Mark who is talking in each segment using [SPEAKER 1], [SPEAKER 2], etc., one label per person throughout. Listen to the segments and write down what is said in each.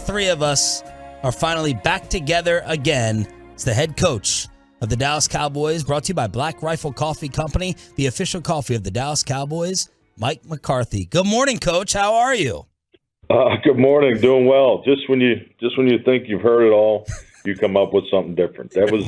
[SPEAKER 1] three of us are finally back together again. It's the head coach of the Dallas Cowboys, brought to you by Black Rifle Coffee Company, the official coffee of the Dallas Cowboys, Mike McCarthy. Good morning, Coach. How are you?
[SPEAKER 2] Good morning. Doing well. Just when you think you've heard it all, you come up with something different. That was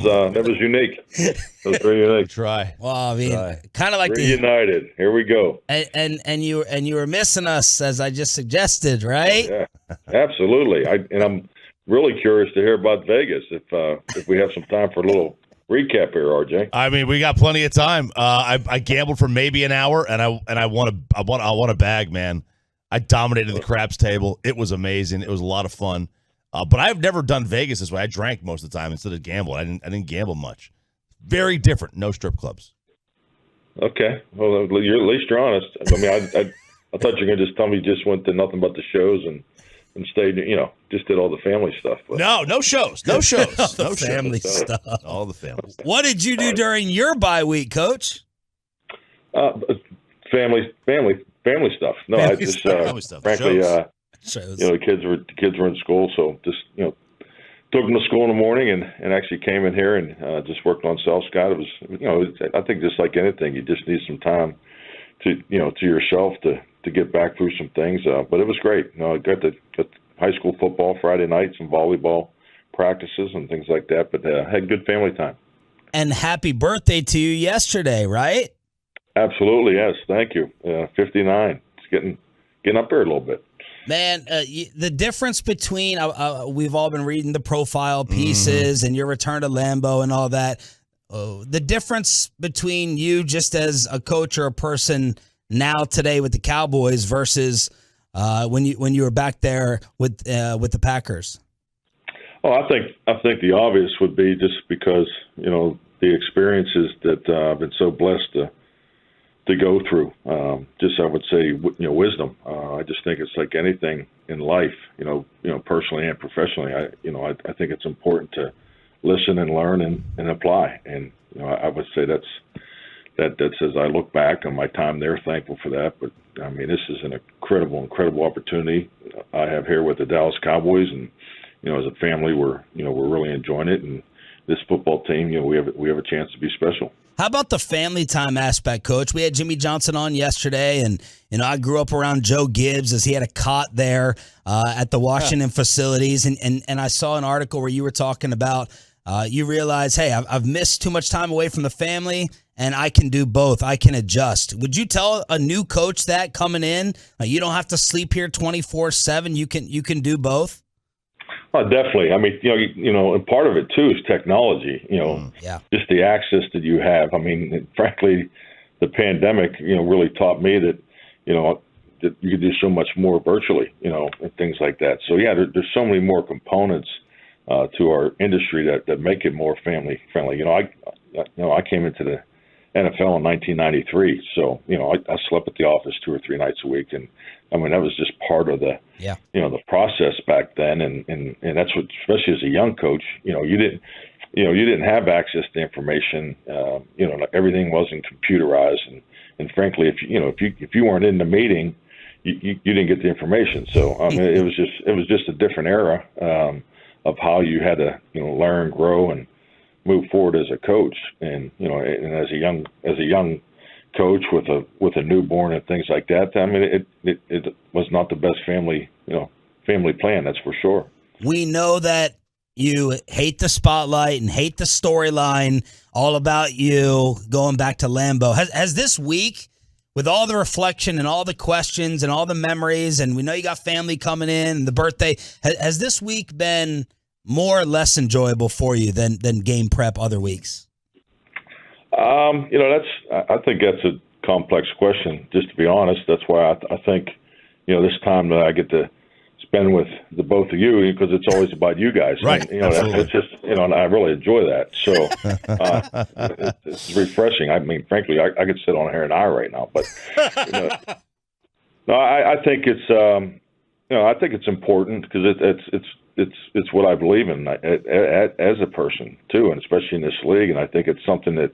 [SPEAKER 2] unique. That was very unique.
[SPEAKER 3] Try.
[SPEAKER 1] Well, I mean, kind of like
[SPEAKER 2] Reunited. Here we go.
[SPEAKER 1] And you were missing us, as I just suggested, right?
[SPEAKER 2] Yeah, absolutely. I'm really curious to hear about Vegas. If we have some time for a little recap here, RJ.
[SPEAKER 3] I mean, we got plenty of time. I gambled for maybe an hour, and I won a bag, man. I dominated the craps table. It was amazing. It was a lot of fun. But I've never done Vegas this way. I drank most of the time instead of gambling. I didn't gamble much. Very different. No strip clubs.
[SPEAKER 2] Okay. Well, at least you're honest. I mean, I thought you were going to just tell me you just went to nothing but the shows and stayed, just did all the family stuff. But.
[SPEAKER 3] No shows. No shows.
[SPEAKER 1] No family stuff.
[SPEAKER 3] All the family stuff.
[SPEAKER 1] What did you do during your bye week, Coach?
[SPEAKER 2] Family stuff. No,
[SPEAKER 1] Family
[SPEAKER 2] I just
[SPEAKER 3] stuff.
[SPEAKER 2] frankly,
[SPEAKER 1] Shows.
[SPEAKER 2] the kids were in school, so just took them to school in the morning and actually came in here and just worked on self scout. It was I think just like anything, you just need some time to to yourself to get back through some things. But it was great. I got high school football Friday night, some volleyball practices and things like that. But had good family time.
[SPEAKER 1] And happy birthday to you yesterday, right?
[SPEAKER 2] Absolutely, yes. Thank you. 59. It's getting up there a little bit.
[SPEAKER 1] Man, the difference between we've all been reading the profile pieces and your return to Lambeau and all that. The difference between you just as a coach or a person now today with the Cowboys versus when you were back there with the Packers.
[SPEAKER 2] Oh, I think the obvious would be just because the experiences that I've been so blessed to go through. Just I would say wisdom. I just think it's like anything in life, personally and professionally. I think it's important to listen and learn and apply. And I would say that's as I look back on my time there, thankful for that. But I mean, this is an incredible opportunity I have here with the Dallas Cowboys, and as a family, we're really enjoying it. And this football team, we have a chance to be special.
[SPEAKER 1] How about the family time aspect, Coach? We had Jimmy Johnson on yesterday, and I grew up around Joe Gibbs as he had a cot there at the Washington facilities, and I saw an article where you were talking about you realize, hey, I've missed too much time away from the family, and I can do both. I can adjust. Would you tell a new coach that coming in, you don't have to sleep here 24/7? You can do both.
[SPEAKER 2] Oh, definitely. I mean, and part of it too is technology. Just the access that you have. I mean, frankly, the pandemic, really taught me that, that you could do so much more virtually, and things like that. So yeah, there's so many more components to our industry that make it more family friendly. I came into the NFL in 1993, so I slept at the office 2 or 3 nights a week, and I mean that was just part of the the process back then, and that's what, especially as a young coach, you didn't have access to information. Everything wasn't computerized, and frankly, if you weren't in the meeting, you didn't get the information. So it was just a different era of how you had to learn, grow, and move forward as a coach, and and as a young coach with a newborn and things like that. I mean, it was not the best family plan, that's for sure.
[SPEAKER 1] We know that you hate the spotlight and hate the storyline, all about you going back to Lambeau. Has this week, with all the reflection and all the questions and all the memories, and we know you got family coming in and the birthday, has this week been more or less enjoyable for you than game prep other weeks?
[SPEAKER 2] I think that's a complex question, just to be honest. That's why I think, this time that I get to spend with the both of you, because it's always about you guys.
[SPEAKER 3] Right.
[SPEAKER 2] And, it's just, and I really enjoy that. So it's refreshing. I mean, frankly, I could sit on here an hour right now, but no, I think it's, I think it's important because it's what I believe in as a person too, and especially in this league. And I think it's something that,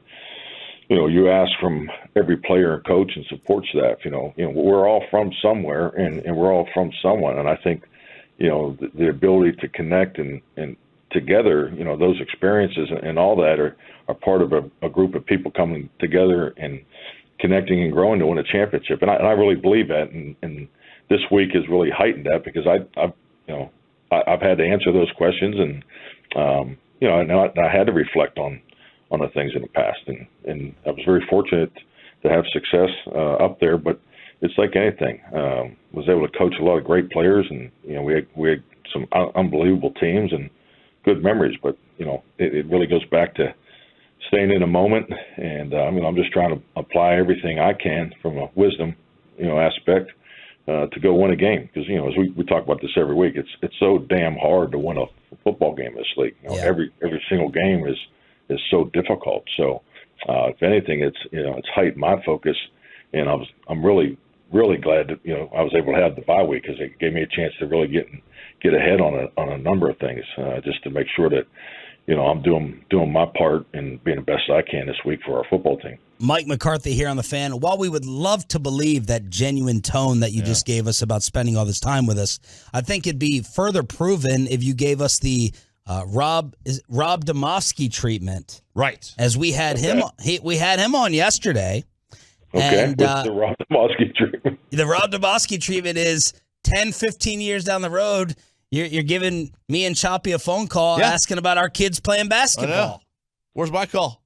[SPEAKER 2] you ask from every player and coach and support staff. We're all from somewhere, and we're all from someone. And I think, the ability to connect and together, those experiences and all that are part of a group of people coming together and connecting and growing to win a championship. And I really believe that. And this week has really heightened that because I've had to answer those questions and I had to reflect on the things in the past. And I was very fortunate to have success up there, but it's like anything. Was able to coach a lot of great players, and we had some unbelievable teams and good memories. But it really goes back to staying in a moment, and I'm just trying to apply everything I can from a wisdom aspect to go win a game, because as we talk about this every week, it's so damn hard to win a football game this league. Every single game is so difficult. So if anything, it's heightened my focus, and I'm really glad that I was able to have the bye week, because it gave me a chance to really get ahead on a number of things, just to make sure that I'm doing my part and being the best I can this week for our football team.
[SPEAKER 1] Mike McCarthy here on The Fan. While we would love to believe that genuine tone that you just gave us about spending all this time with us, I think it'd be further proven if you gave us the Rob Demovsky treatment.
[SPEAKER 3] Right.
[SPEAKER 1] As we had him on yesterday.
[SPEAKER 2] Okay,
[SPEAKER 1] and,
[SPEAKER 2] what's the Rob Demovsky treatment?
[SPEAKER 1] The Rob Demovsky treatment is 10, 15 years down the road, you're giving me and Choppy a phone call asking about our kids playing basketball.
[SPEAKER 3] Where's my call?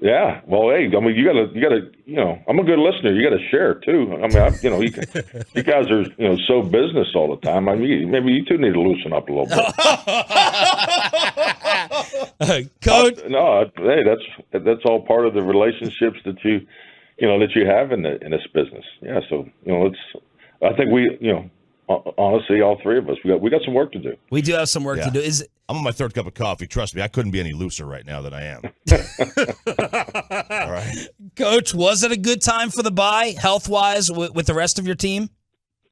[SPEAKER 2] Yeah. Well, hey, I mean, you gotta, I'm a good listener. You gotta share too. I mean, you guys are, so business all the time. I mean, maybe you two need to loosen up a little bit.
[SPEAKER 1] Coach.
[SPEAKER 2] Hey, that's all part of the relationships that you have in this business. Yeah. So, I think honestly, all three of us, we got some work to do.
[SPEAKER 1] We do have some work to do.
[SPEAKER 3] I'm on my third cup of coffee. Trust me, I couldn't be any looser right now than I am. All right.
[SPEAKER 1] Coach, was it a good time for the bye, health-wise, with the rest of your team?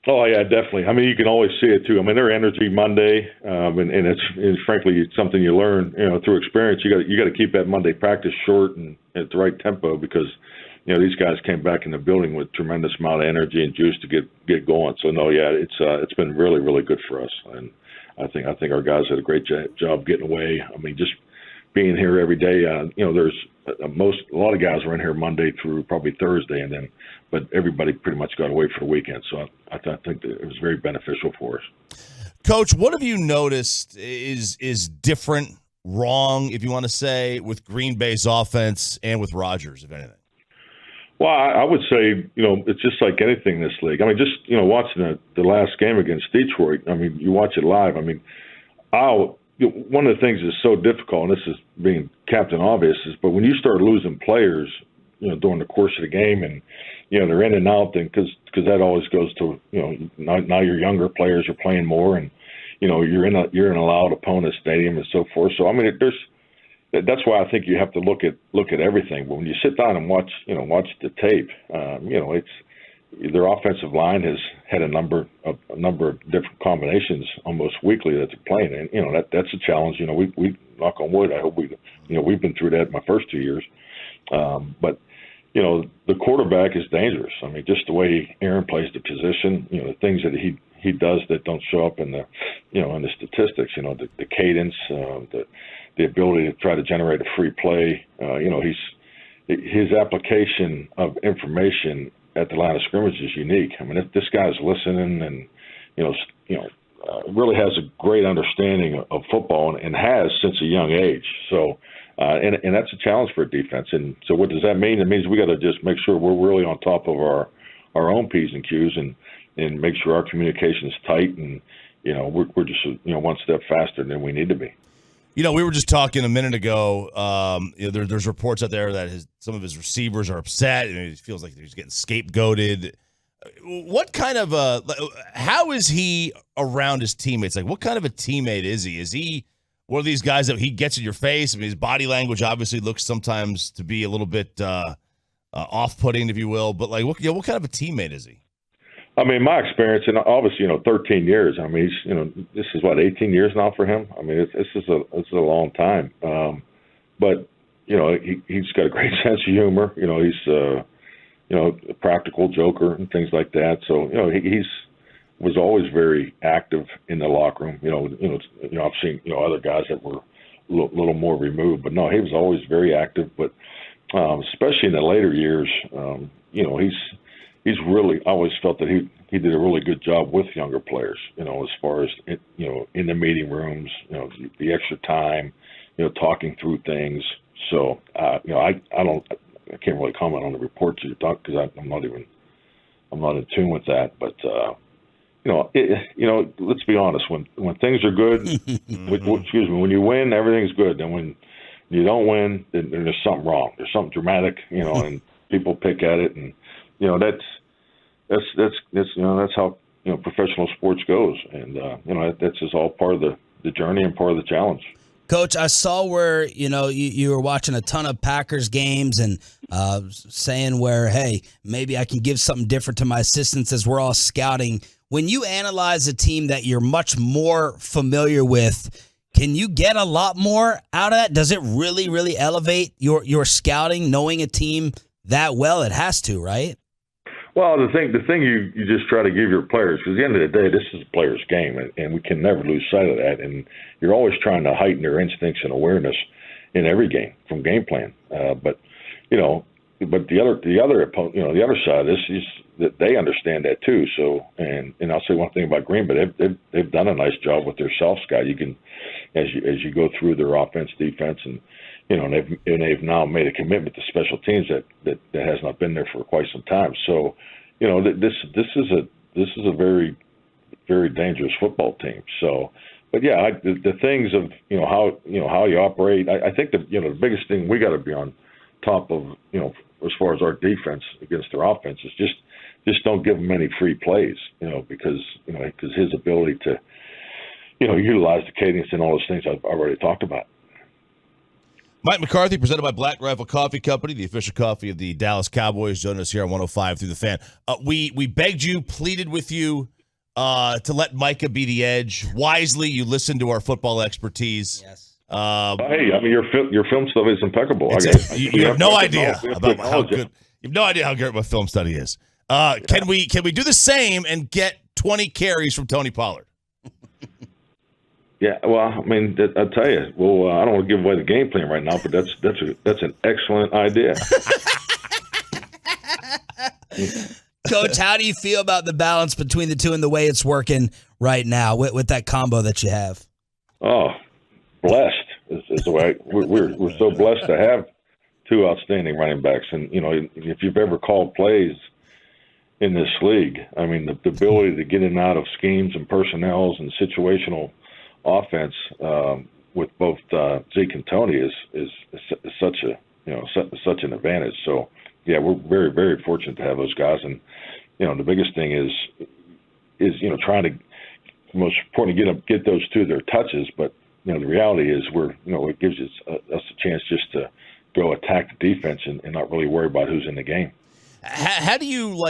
[SPEAKER 2] Oh, yeah, definitely. I mean, you can always see it, too. I mean, their energy Monday, and it's frankly, it's something you learn, through experience. You got to keep that Monday practice short and at the right tempo, because these guys came back in the building with tremendous amount of energy and juice to get going. So it's been really, really good for us, and I think our guys did a great job getting away. I mean, just being here every day. There's a lot of guys were in here Monday through probably Thursday, but everybody pretty much got away for the weekend. So I think that it was very beneficial for us.
[SPEAKER 3] Coach, what have you noticed is different, wrong, if you want to say, with Green Bay's offense and with Rodgers, if anything?
[SPEAKER 2] Well, I would say, it's just like anything in this league. I mean, just, watching the last game against Detroit, I mean, you watch it live. I mean, one of the things that's so difficult, and this is being Captain Obvious, but when you start losing players, during the course of the game, and, they're in and out, then because that always goes to, now your younger players are playing more, and, you're in a loud opponent's stadium and so forth. So, I mean, that's why I think you have to look at everything. But when you sit down and watch the tape, it's their offensive line has had a number of different combinations almost weekly that they're playing, and that's a challenge. We knock on wood. I hope we've been through that in my first 2 years, but the quarterback is dangerous. I mean, just the way Aaron plays the position, the things that he does that don't show up in the in the statistics. The cadence, the ability to try to generate a free play. His application of information at the line of scrimmage is unique. I mean, this guy's listening and, really has a great understanding of football and has since a young age. So, and that's a challenge for a defense. And so what does that mean? It means we got to just make sure we're really on top of our own P's and Q's and make sure our communication is tight and, we're just, one step faster than we need to be.
[SPEAKER 3] We were just talking a minute ago. There's reports out there that some of his receivers are upset, and he feels like he's getting scapegoated. What kind of how is he around his teammates? Like, what kind of a teammate is he? Is he one of these guys that he gets in your face? I mean, his body language obviously looks sometimes to be a little bit off-putting, if you will. But like, what kind of a teammate is he?
[SPEAKER 2] I mean, my experience, and obviously, 13 years. I mean, he's, this is 18 years now for him. I mean, this is a long time. But he's got a great sense of humor. He's a practical joker and things like that. So he's was always very active in the locker room. I've seen other guys that were a little more removed, but no, he was always very active. But especially in the later years, he's really, I always felt that he did a really good job with younger players. As far as in the meeting rooms, the extra time, talking through things. So I can't really comment on the reports you talk because I'm not in tune with that. But let's be honest. When things are good, when you win, everything's good. And when you don't win, then there's something wrong. There's something dramatic, and people pick at it, and that's how professional sports goes. And that's just all part of the journey and part of the challenge.
[SPEAKER 1] Coach, I saw where, you were watching a ton of Packers games and saying where, hey, maybe I can give something different to my assistants as we're all scouting. When you analyze a team that you're much more familiar with, can you get a lot more out of that? Does it really, really elevate your scouting, knowing a team that well? It has to, right?
[SPEAKER 2] Well, the thing you just try to give your players, because at the end of the day, this is a player's game, and we can never lose sight of that. And you're always trying to heighten their instincts and awareness in every game from game plan. But the other side of this is that they understand that too. So, and I'll say one thing about Green Bay, they've done a nice job with their self scout. You can, as you go through their offense, defense, and they've now made a commitment to special teams that has not been there for quite some time. So, this is a very, very dangerous football team. So, but yeah, the things of how you operate. I think the biggest thing we got to be on top of as far as our defense against their offense is just don't give them any free plays. Because his ability to utilize the cadence and all those things I've already talked about.
[SPEAKER 3] Mike McCarthy, presented by Black Rifle Coffee Company, the official coffee of the Dallas Cowboys. Join us here on 105 through the Fan. We begged you, pleaded with you to let Micah be the edge. Wisely, you listened to our football expertise.
[SPEAKER 1] Yes.
[SPEAKER 2] Hey, I mean your film stuff is impeccable.
[SPEAKER 3] You have no idea about how good. You have no idea how great my film study is. Can we do the same and get 20 carries from Tony Pollard?
[SPEAKER 2] Yeah, well, I mean, I'll tell you. Well, I don't want to give away the game plan right now, but that's an excellent idea.
[SPEAKER 1] Coach, how do you feel about the balance between the two and the way it's working right now with that combo that you have?
[SPEAKER 2] Oh, blessed is the way we're so blessed to have two outstanding running backs, and if you've ever called plays in this league, I mean, the ability to get in and out of schemes and personnels and situational offense with both Zeke and Tony is such an advantage. So yeah, we're very, very fortunate to have those guys. And the biggest thing is trying to most importantly get those two their touches. But the reality is it gives us a chance just to go attack the defense and not really worry about who's in the game.
[SPEAKER 3] How do you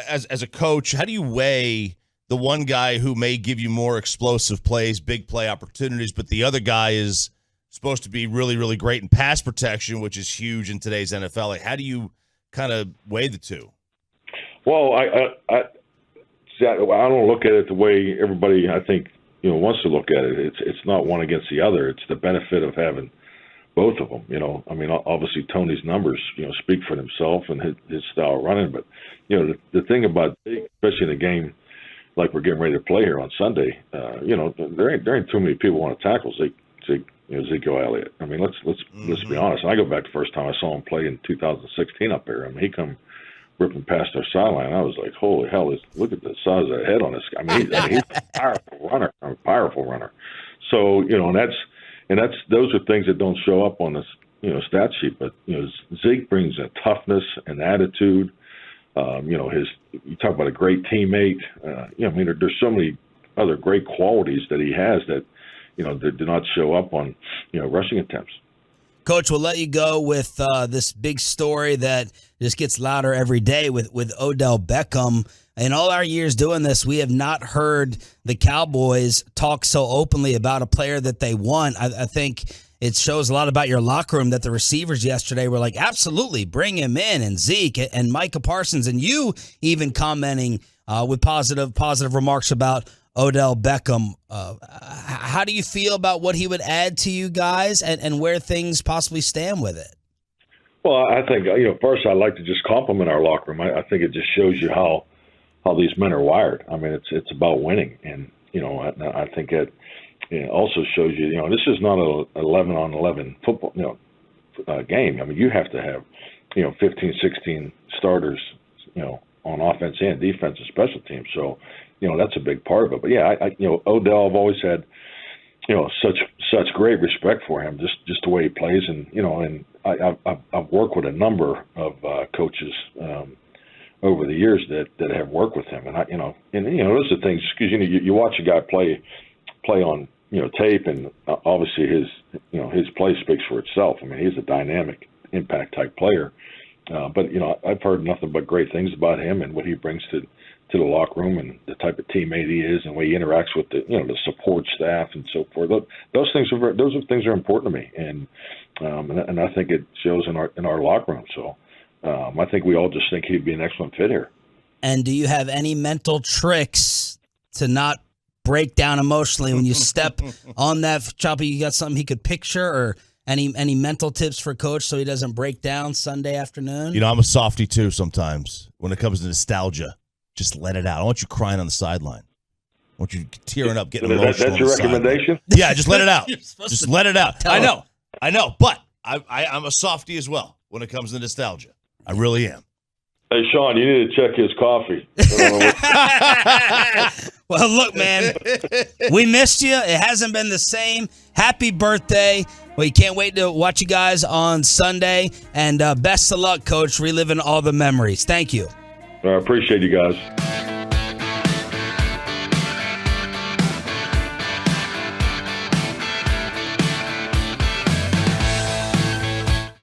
[SPEAKER 3] as a coach? How do you weigh the one guy who may give you more explosive plays, big play opportunities, but the other guy is supposed to be really, really great in pass protection, which is huge in today's NFL? Like, how do you kind of weigh the two?
[SPEAKER 2] Well, I don't look at it the way everybody I think wants to look at it. It's not one against the other. It's the benefit of having both of them. I mean, obviously Tony's numbers speak for themselves and his style of running, but the thing about Zeke, especially in a game like we're getting ready to play here on Sunday, there ain't too many people want to tackle Ezekiel Elliott. I mean, let's be honest. And I go back to the first time I saw him play in 2016 up there. I mean, he come ripping past our sideline. I was like, holy hell! Look at the size of the head on this guy. I mean, he's a powerful runner. So and that's those are things that don't show up on this stat sheet. But Zeke brings a toughness and attitude. You talk about a great teammate. I mean, there's so many other great qualities that he has that that do not show up on rushing attempts.
[SPEAKER 1] Coach, we'll let you go with this big story that just gets louder every day with Odell Beckham. In all our years doing this, we have not heard the Cowboys talk so openly about a player that they want. I think it shows a lot about your locker room that the receivers yesterday were like, absolutely, bring him in, and Zeke and Micah Parsons, and you even commenting with positive remarks about Odell Beckham. How do you feel about what he would add to you guys and where things possibly stand with it?
[SPEAKER 2] Well, I think, first I'd like to just compliment our locker room. I think it just shows you how these men are wired. I mean, it's about winning. And, I think it also shows you, this is not a 11-on-11 football, game. I mean, you have to have, 15, 16 starters, on offense and defense and special teams. So, that's a big part of it. But yeah, Odell, I've always had, such great respect for him, just the way he plays. And, and I've worked with a number of coaches over the years that have worked with him. And those are things, because, you watch a guy play on, tape, and obviously his play speaks for itself. I mean, he's a dynamic impact type player. But I've heard nothing but great things about him and what he brings to the locker room and the type of teammate he is and the way he interacts with the the support staff and so forth. Those things are important to me, and I think it shows in our locker room. So I think we all just think he'd be an excellent fit here.
[SPEAKER 1] And do you have any mental tricks to not break down emotionally when you step on that choppy? You got something he could picture, or any mental tips for Coach so he doesn't break down Sunday afternoon?
[SPEAKER 3] I'm a softie too sometimes when it comes to nostalgia. Just let it out. I want you crying on the sideline. I want you tearing up, getting emotional.
[SPEAKER 2] That's your recommendation?
[SPEAKER 3] Yeah, just let it out. Just let it out. I know. But I'm a softie as well when it comes to nostalgia. I really am.
[SPEAKER 2] Hey, Sean, you need to check his coffee.
[SPEAKER 1] Well, look, man, we missed you. It hasn't been the same. Happy birthday. We can't wait to watch you guys on Sunday. And best of luck, Coach, reliving all the memories. Thank you.
[SPEAKER 2] I appreciate you guys.